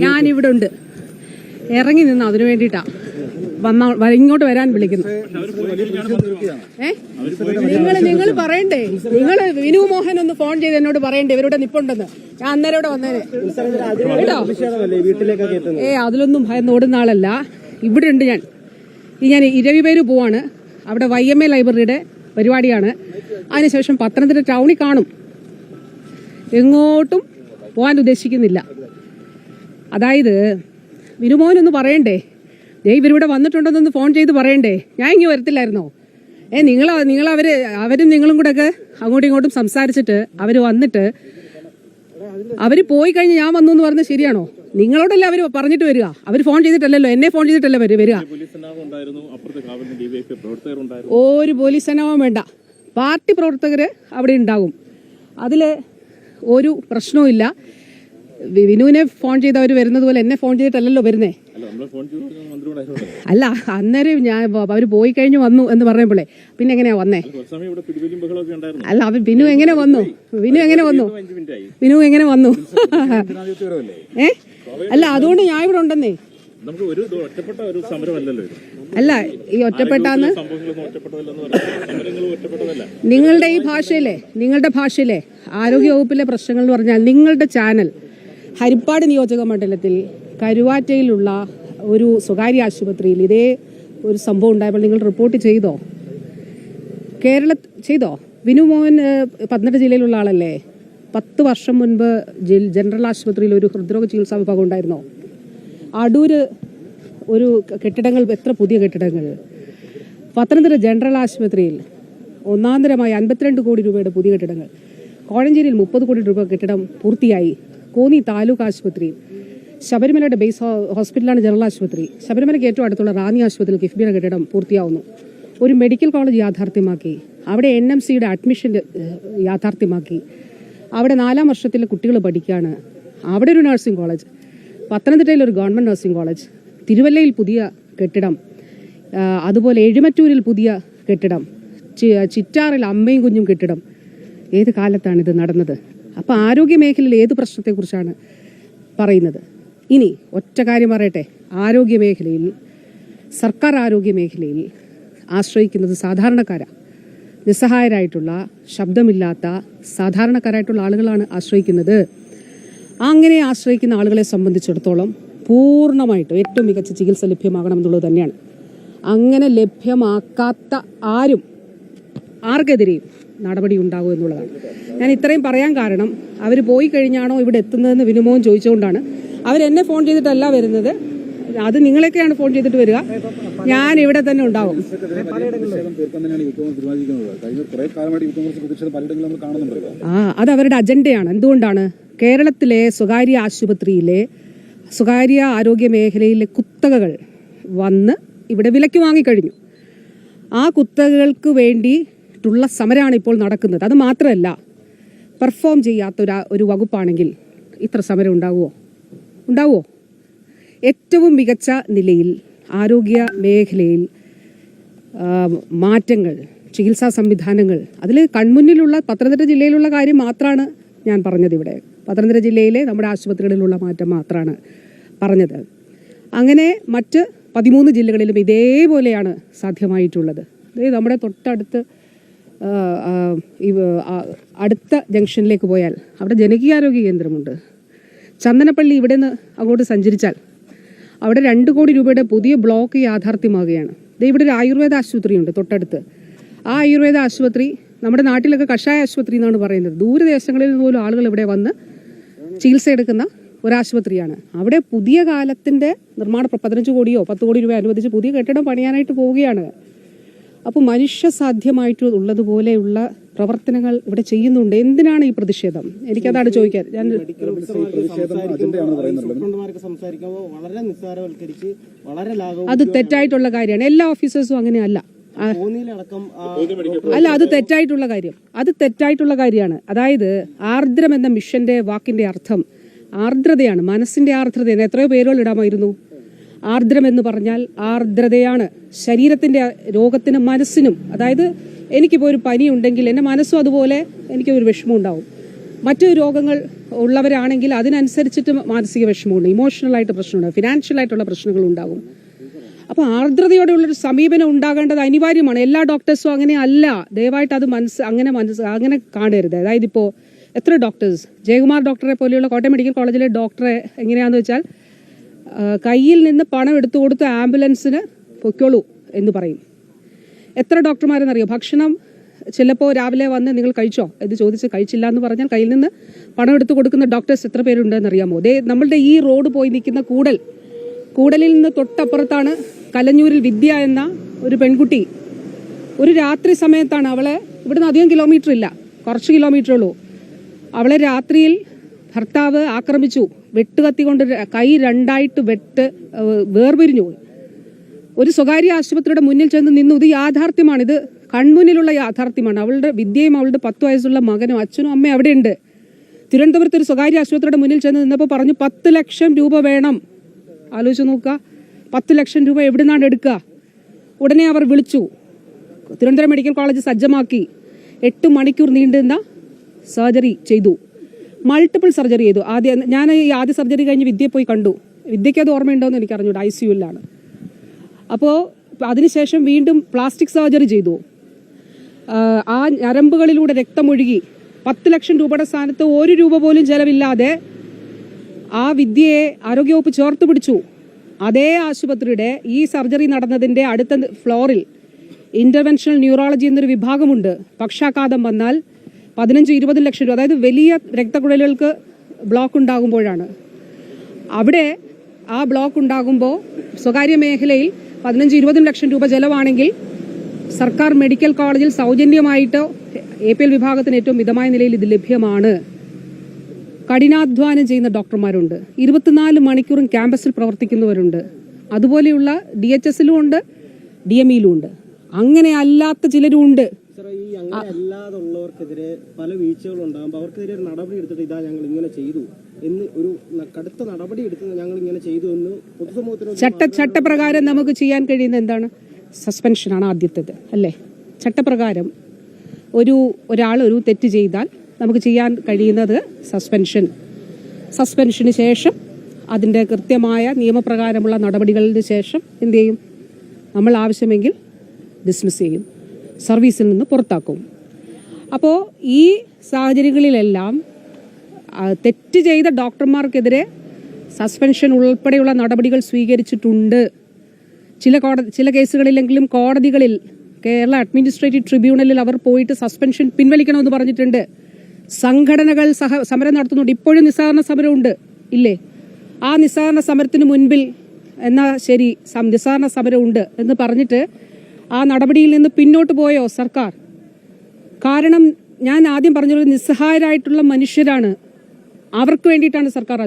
ഞാനിവിടെ ഉണ്ട്, ഇറങ്ങി നിന്ന് അതിനു വേണ്ടിയിട്ടാ ഇങ്ങോട്ട് വരാൻ വിളിക്കുന്നു. നിങ്ങൾ പറയണ്ടേ, നിങ്ങൾ വിനു മോഹൻ ഒന്ന് ഫോൺ ചെയ്ത് എന്നോട് പറയണ്ടേ ഇവരുടെ നിപ്പുണ്ടെന്ന്. ഞാൻ അന്നേരം ഇവിടെ വന്നേനെ കേട്ടോ. അതിലൊന്നും ഭയന്ന് ഓടുന്ന ആളല്ല. ഇവിടെ ഉണ്ട് ഞാൻ ഇരവിപേര് പോവാണ്. അവിടെ YMA ലൈബ്രറിയുടെ പരിപാടിയാണ്. അതിനുശേഷം പത്തനംതിട്ട ടൗണിൽ കാണും. എങ്ങോട്ടും പോകാൻ ഉദ്ദേശിക്കുന്നില്ല. അതായത് വിനുമോഹനൊന്ന് പറയണ്ടേ, ഇവരിവിടെ വന്നിട്ടുണ്ടെന്നൊന്ന് ഫോൺ ചെയ്ത് പറയണ്ടേ. ഞാൻ ഇങ്ങനെ വരത്തില്ലായിരുന്നോ? അവരും നിങ്ങളും കൂടെ ഒക്കെ അങ്ങോട്ടും ഇങ്ങോട്ടും സംസാരിച്ചിട്ട് അവർ വന്നിട്ട് അവർ പോയി കഴിഞ്ഞ് ഞാൻ വന്നു എന്ന് പറഞ്ഞാൽ ശരിയാണോ? നിങ്ങളോടല്ല അവർ പറഞ്ഞിട്ട് വരിക. അവർ ഫോൺ ചെയ്തിട്ടല്ലല്ലോ, എന്നെ ഫോൺ ചെയ്തിട്ടല്ലേ വരിക. ഒരു പോലീസ് സന്നാഹം വേണ്ട, പാർട്ടി പ്രവർത്തകര് അവിടെ ഉണ്ടാകും. അതിൽ ഒരു പ്രശ്നവും ഇല്ല. വിനുവിനെ ഫോൺ ചെയ്ത് അവർ വരുന്നത് പോലെ എന്നെ ഫോൺ ചെയ്തിട്ടല്ലല്ലോ വരുന്നേ. അല്ല, അന്നേരം അവർ പോയി കഴിഞ്ഞ് വന്നു എന്ന് പറയുമ്പോഴേ പിന്നെ എങ്ങനെയാ വന്നേ? അല്ല, വിനു എങ്ങനെ വന്നു? അല്ല, അതുകൊണ്ട് ഞാൻ ഇവിടെ ഉണ്ടെന്നേ. അല്ല, ഈ ഒറ്റപ്പെട്ടാന്ന് നിങ്ങളുടെ ഭാഷയിലെ ആരോഗ്യ വകുപ്പിലെ പ്രശ്നങ്ങൾ എന്ന് പറഞ്ഞാൽ നിങ്ങളുടെ ചാനൽ ഹരിപ്പാട് നിയോജക മണ്ഡലത്തിൽ കരുവാറ്റയിലുള്ള ഒരു സ്വകാര്യ ആശുപത്രിയിൽ ഇതേ ഒരു സംഭവം ഉണ്ടായപ്പോൾ നിങ്ങൾ റിപ്പോർട്ട് ചെയ്തോ? ചെയ്തോ? വിനു മോഹൻ പത്തനംതിട്ട ജില്ലയിലുള്ള ആളല്ലേ? 10 വർഷം മുൻപ് ജനറൽ ആശുപത്രിയിൽ ഒരു ഹൃദ്രോഗ ചികിത്സാ വിഭാഗം ഉണ്ടായിരുന്നോ? അടൂര് ഒരു കെട്ടിടങ്ങൾ, എത്ര പുതിയ കെട്ടിടങ്ങൾ. പത്തനംതിട്ട ജനറൽ ആശുപത്രിയിൽ ഒന്നാന്തരമായി 52 കോടി രൂപയുടെ പുതിയ കെട്ടിടങ്ങൾ. കോഴഞ്ചേരിയിൽ 30 കോടി രൂപ കെട്ടിടം പൂർത്തിയായി. കോന്നി താലൂക്ക് ആശുപത്രി, ശബരിമലയുടെ ബേസ് ഹോസ്പിറ്റലാണ് ജനറൽ ആശുപത്രി. ശബരിമലയ്ക്ക് ഏറ്റവും അടുത്തുള്ള റാന്നി ആശുപത്രിയിൽ കിഫ്ബിയുടെ കെട്ടിടം പൂർത്തിയാവുന്നു. ഒരു മെഡിക്കൽ കോളേജ് യാഥാർത്ഥ്യമാക്കി. അവിടെ NMCയുടെ അഡ്മിഷൻ യാഥാർത്ഥ്യമാക്കി. അവിടെ 4ാം വർഷത്തിലെ കുട്ടികൾ പഠിക്കുകയാണ്. അവിടെ ഒരു നഴ്സിംഗ് കോളേജ്. പത്തനംതിട്ടയിൽ ഒരു ഗവൺമെൻറ് നഴ്സിംഗ് കോളേജ്. തിരുവല്ലയിൽ പുതിയ കെട്ടിടം. അതുപോലെ എഴുമറ്റൂരിൽ പുതിയ കെട്ടിടം. ചിറ്റാറിൽ അമ്മയും കുഞ്ഞും കെട്ടിടം. ഏത് കാലത്താണ് ഇത് നടന്നത്? അപ്പോൾ ആരോഗ്യ മേഖലയിൽ ഏത് പ്രശ്നത്തെക്കുറിച്ചാണ് പറയുന്നത്? ഇനി ഒറ്റ കാര്യം പറയട്ടെ, ആരോഗ്യ മേഖലയിൽ, സർക്കാർ ആരോഗ്യ മേഖലയിൽ ആശ്രയിക്കുന്നത് സാധാരണക്കാരാണ്. നിസ്സഹായരായിട്ടുള്ള, ശബ്ദമില്ലാത്ത സാധാരണക്കാരായിട്ടുള്ള ആളുകളാണ് ആശ്രയിക്കുന്നത്. അങ്ങനെ ആശ്രയിക്കുന്ന ആളുകളെ സംബന്ധിച്ചിടത്തോളം പൂർണ്ണമായിട്ടും ഏറ്റവും മികച്ച ചികിത്സ ലഭ്യമാകണമെന്നുള്ളത് തന്നെയാണ്. അങ്ങനെ ലഭ്യമാക്കാത്ത ആർക്കെതിരെയും നടപടി ഉണ്ടാകും എന്നുള്ളതാണ്. ഞാൻ ഇത്രയും പറയാൻ കാരണം, അവർ പോയി കഴിഞ്ഞാണോ ഇവിടെ എത്തുന്നതെന്ന് വിനുമോഹൻ ചോദിച്ചുകൊണ്ടാണ്. അവരെന്നെ ഫോൺ ചെയ്തിട്ടല്ല വരുന്നത്. അത് നിങ്ങളൊക്കെയാണ് ഫോൺ ചെയ്തിട്ട് വരിക. ഞാൻ ഇവിടെ തന്നെ ഉണ്ടാവും. അത് അവരുടെ അജണ്ടയാണ്. എന്തുകൊണ്ടാണ്? കേരളത്തിലെ സ്വകാര്യ ആശുപത്രിയിലെ, സ്വകാര്യ ആരോഗ്യ മേഖലയിലെ കുത്തകകൾ വന്ന് ഇവിടെ വിലയ്ക്ക് വാങ്ങിക്കഴിഞ്ഞു. ആ കുത്തകകൾക്ക് വേണ്ടിയിട്ടുള്ള സമരമാണ് ഇപ്പോൾ നടക്കുന്നത്. അത് മാത്രമല്ല, പെർഫോം ചെയ്യാത്ത ഒരു വകുപ്പാണെങ്കിൽ ഇത്ര സമരം ഉണ്ടാവുമോ? ഏറ്റവും മികച്ച നിലയിൽ ആരോഗ്യ മേഖലയിൽ മാറ്റങ്ങൾ, ചികിത്സാ സംവിധാനങ്ങൾ, അതിൽ കൺമുന്നിലുള്ള പത്തനംതിട്ട ജില്ലയിലുള്ള കാര്യം മാത്രമാണ് ഞാൻ പറഞ്ഞത്. ഇവിടെ പത്തനംതിട്ട ജില്ലയിലെ നമ്മുടെ ആശുപത്രികളിലുള്ള മാറ്റം മാത്രമാണ് പറഞ്ഞത്. അങ്ങനെ മറ്റ് 13 ജില്ലകളിലും ഇതേപോലെയാണ് സാധ്യമായിട്ടുള്ളത്. നമ്മുടെ തൊട്ടടുത്ത് അടുത്ത ജംഗ്ഷനിലേക്ക് പോയാൽ അവിടെ ജനകീയാരോഗ്യ കേന്ദ്രമുണ്ട്. ചന്ദനപ്പള്ളി ഇവിടെ നിന്ന് അങ്ങോട്ട് സഞ്ചരിച്ചാൽ അവിടെ 2 കോടി രൂപയുടെ പുതിയ ബ്ലോക്ക് യാഥാർത്ഥ്യമാകുകയാണ്. ഇവിടെ ഒരു ആയുർവേദ ആശുപത്രിയുണ്ട് തൊട്ടടുത്ത്. ആ ആയുർവേദ ആശുപത്രി നമ്മുടെ നാട്ടിലൊക്കെ കഷായ ആശുപത്രി എന്നാണ് പറയുന്നത്. ദൂരദേശങ്ങളിൽ നിന്ന് പോലും ആളുകൾ ഇവിടെ വന്ന് ചികിത്സ എടുക്കുന്ന ഒരാശുപത്രിയാണ്. അവിടെ പുതിയ കാലത്തിൻ്റെ നിർമ്മാണം 15 കോടിയോ 10 കോടി രൂപ അനുവദിച്ച് പുതിയ കെട്ടിടം പണിയാനായിട്ട് പോവുകയാണ്. അപ്പോൾ മനുഷ്യസാധ്യമായിട്ടുള്ളതുപോലെയുള്ള പ്രവർത്തനങ്ങൾ ഇവിടെ ചെയ്യുന്നുണ്ട്. എന്തിനാണ് ഈ പ്രതിഷേധം? എനിക്കതാണ് ചോദിക്കാൻ. അത് തെറ്റായിട്ടുള്ള കാര്യമാണ്. എല്ലാ ഓഫീസേഴ്സും അങ്ങനെയല്ല. അത് തെറ്റായിട്ടുള്ള കാര്യമാണ്. അതായത് ആർദ്രം എന്ന മിഷന്റെ വാക്കിന്റെ അർത്ഥം ആർദ്രതയാണ്, മനസ്സിന്റെ ആർദ്രതയാണ്. എത്രയോ പേരുകൾ ഇടാമായിരുന്നു. ആർദ്രം എന്ന് പറഞ്ഞാൽ ആർദ്രതയാണ്. ശരീരത്തിന്റെ രോഗത്തിനും മനസ്സിനും, അതായത് എനിക്കിപ്പോൾ ഒരു പനി ഉണ്ടെങ്കിൽ എൻ്റെ മനസ്സും അതുപോലെ എനിക്കൊരു വിഷമം ഉണ്ടാവും. മറ്റു രോഗങ്ങൾ ഉള്ളവരാണെങ്കിൽ അതിനനുസരിച്ചിട്ട് മാനസിക വിഷമമുണ്ട്, ഇമോഷണലായിട്ട് പ്രശ്നമുണ്ട്, ഫിനാൻഷ്യലായിട്ടുള്ള പ്രശ്നങ്ങളുണ്ടാകും. അപ്പോൾ ആർദ്രതയോടെയുള്ളൊരു സമീപനം ഉണ്ടാകേണ്ടത് അനിവാര്യമാണ്. എല്ലാ ഡോക്ടേഴ്സും അങ്ങനെ അല്ല. ദയവായിട്ട് അത് അങ്ങനെ കാണരുത്. അതായത് ഇപ്പോൾ എത്ര ഡോക്ടേഴ്സ്, ജയകുമാർ ഡോക്ടറെ പോലെയുള്ള കോട്ടയം മെഡിക്കൽ കോളേജിലെ ഡോക്ടറെ എങ്ങനെയാണെന്ന് വെച്ചാൽ കയ്യിൽ നിന്ന് പണം എടുത്തു കൊടുത്ത് ആംബുലൻസിന് പൊയ്ക്കോളൂ എന്ന് പറയും. എത്ര ഡോക്ടർമാരെന്നറിയോ, ഭക്ഷണം ചിലപ്പോൾ രാവിലെ വന്ന് നിങ്ങൾ കഴിച്ചോ എന്ന് ചോദിച്ച് കഴിച്ചില്ല എന്ന് പറഞ്ഞാൽ കയ്യിൽ നിന്ന് പണം എടുത്തു കൊടുക്കുന്ന ഡോക്ടേഴ്സ് എത്ര പേരുണ്ടെന്ന് അറിയാമോ? നമ്മളുടെ ഈ റോഡ് പോയി നിൽക്കുന്ന കൂടലിൽ നിന്ന് തൊട്ടപ്പുറത്താണ് കലഞ്ഞൂരിൽ വിദ്യ എന്ന ഒരു പെൺകുട്ടി. ഒരു രാത്രി സമയത്താണ് അവളെ, ഇവിടുന്ന് അധികം കിലോമീറ്റർ ഇല്ല, കുറച്ച് കിലോമീറ്റർ ഉള്ളൂ. അവളെ രാത്രിയിൽ ഭർത്താവ് ആക്രമിച്ചു, വെട്ടുകത്തി കൊണ്ട് കൈ രണ്ടായിട്ട് വേർപിരിഞ്ഞു. ഒരു സ്വകാര്യ ആശുപത്രിയുടെ മുന്നിൽ ചെന്ന് നിന്നു. ഇത് യാഥാർത്ഥ്യമാണ്, ഇത് കൺമുന്നിലുള്ള യാഥാർത്ഥ്യമാണ്. അവളുടെ വിദ്യയും അവളുടെ 10 വയസ്സുള്ള മകനും അച്ഛനും അമ്മയും അവിടെയുണ്ട്. തിരുവനന്തപുരത്ത് ഒരു സ്വകാര്യ ആശുപത്രിയുടെ മുന്നിൽ ചെന്ന് നിന്നപ്പോൾ പറഞ്ഞു 10 ലക്ഷം രൂപ വേണം. ആലോചിച്ച് നോക്കുക, 10 ലക്ഷം രൂപ എവിടെ നിന്നാണ് എടുക്കുക? ഉടനെ അവർ വിളിച്ചു, തിരുവനന്തപുരം മെഡിക്കൽ കോളേജ് സജ്ജമാക്കി 8 മണിക്കൂർ നീണ്ടുന്ന സർജറി ചെയ്തു. മൾട്ടിപ്പിൾ സർജറി ചെയ്തു. ഞാൻ ഈ ആദ്യ സർജറി കഴിഞ്ഞ് വിദ്യയെ പോയി കണ്ടു. വിദ്യയ്ക്ക് അത് ഓർമ്മയുണ്ടോയെന്ന് എനിക്ക് അറിഞ്ഞൂടാ, ICUവിലാണ്. അപ്പോൾ അതിനുശേഷം വീണ്ടും പ്ലാസ്റ്റിക് സർജറി ചെയ്തു. ആ ഞരമ്പുകളിലൂടെ രക്തമൊഴുകി 10 ലക്ഷം രൂപയുടെ സ്ഥാനത്ത് 1 രൂപ പോലും ചെലവില്ലാതെ ആ വിദ്യയെ ആരോഗ്യവകുപ്പ് ചേർത്ത് പിടിച്ചു. അതേ ആശുപത്രിയുടെ ഈ സർജറി നടന്നതിൻ്റെ അടുത്ത ഫ്ലോറിൽ ഇന്റർവെൻഷണൽ ന്യൂറോളജി എന്നൊരു വിഭാഗമുണ്ട്. പക്ഷാഘാതം വന്നാൽ 15-20 ലക്ഷം രൂപ, അതായത് വലിയ രക്തക്കുഴലുകൾക്ക് ബ്ലോക്ക് ഉണ്ടാകുമ്പോഴാണ്. അവിടെ ആ ബ്ലോക്ക് ഉണ്ടാകുമ്പോൾ സ്വകാര്യ മേഖലയിൽ 15-20 ലക്ഷം രൂപ ചെലവാണെങ്കിൽ സർക്കാർ മെഡിക്കൽ കോളേജിൽ സൗജന്യമായിട്ട് APL വിഭാഗത്തിന് ഏറ്റവും മിതമായ നിലയിൽ ഇത് ലഭ്യമാണ്. കഠിനാധ്വാനം ചെയ്യുന്ന ഡോക്ടർമാരുണ്ട്, 24 മണിക്കൂറും ക്യാമ്പസിൽ പ്രവർത്തിക്കുന്നവരുണ്ട്. അതുപോലെയുള്ള DHSലും ഉണ്ട്, DMEലും ഉണ്ട്. അങ്ങനെ അല്ലാത്ത ചിലരും ഉണ്ട്. അല്ലാതുള്ളവർക്കെതിരെ പല വീഴ്ചകളും ഉണ്ടാകുമ്പോൾ അവർക്കെതിരെ ഒരു നടപടി എടുത്തിട്ട് ഇതാ ഞങ്ങൾ ഇങ്ങനെ ചെയ്തു എന്ന് ഒരു കടുത്ത നടപടി എടുത്ത് ഞങ്ങൾ ഇങ്ങനെ ചെയ്തു എന്ന് പൊതുസമൂഹത്തിന് ചട്ടപ്രകാരം നമുക്ക് ചെയ്യാൻ കഴിയുന്ന എന്താണ്? സസ്പെൻഷനാണ് ആദ്യത്തേത്, അല്ലേ? ചട്ടപ്രകാരം ഒരാൾ ഒരു തെറ്റ് ചെയ്താൽ നമുക്ക് ചെയ്യാൻ കഴിയുന്നത് സസ്പെൻഷന് ശേഷം അതിൻ്റെ കൃത്യമായ നിയമപ്രകാരമുള്ള നടപടികളിന് ശേഷം എന്ത് ചെയ്യും? നമ്മൾ ആവശ്യമെങ്കിൽ ഡിസ്മിസ് ചെയ്യും, സർവീസിൽ നിന്ന് പുറത്താക്കും. അപ്പോൾ ഈ സാഹചര്യങ്ങളിലെല്ലാം തെറ്റ് ചെയ്ത ഡോക്ടർമാർക്കെതിരെ സസ്പെൻഷൻ ഉൾപ്പെടെയുള്ള നടപടികൾ സ്വീകരിച്ചിട്ടുണ്ട്. ചില കേസുകളിലെങ്കിലും കോടതികളിൽ, കേരള അഡ്മിനിസ്ട്രേറ്റീവ് ട്രിബ്യൂണലിൽ അവർ പോയിട്ട് സസ്പെൻഷൻ പിൻവലിക്കണമെന്ന് പറഞ്ഞിട്ടുണ്ട്. സംഘടനകൾ സമരം നടത്തുന്നുണ്ട്. ഇപ്പോഴും നിസ്സഹകരണ സമരമുണ്ട്, ഇല്ലേ? ആ നിസ്സഹകരണ സമരത്തിന് മുൻപിൽ എന്നാ ശരി, നിസ്സഹകരണ സമരമുണ്ട് എന്ന് പറഞ്ഞിട്ട് ആ നടപടിയിൽ നിന്ന് പിന്നോട്ട് പോയോ സർക്കാർ? കാരണം ഞാൻ ആദ്യം പറഞ്ഞത് നിസ്സഹായരായിട്ടുള്ള മനുഷ്യരാണ്, അവർക്ക് വേണ്ടിയിട്ടാണ് സർക്കാർ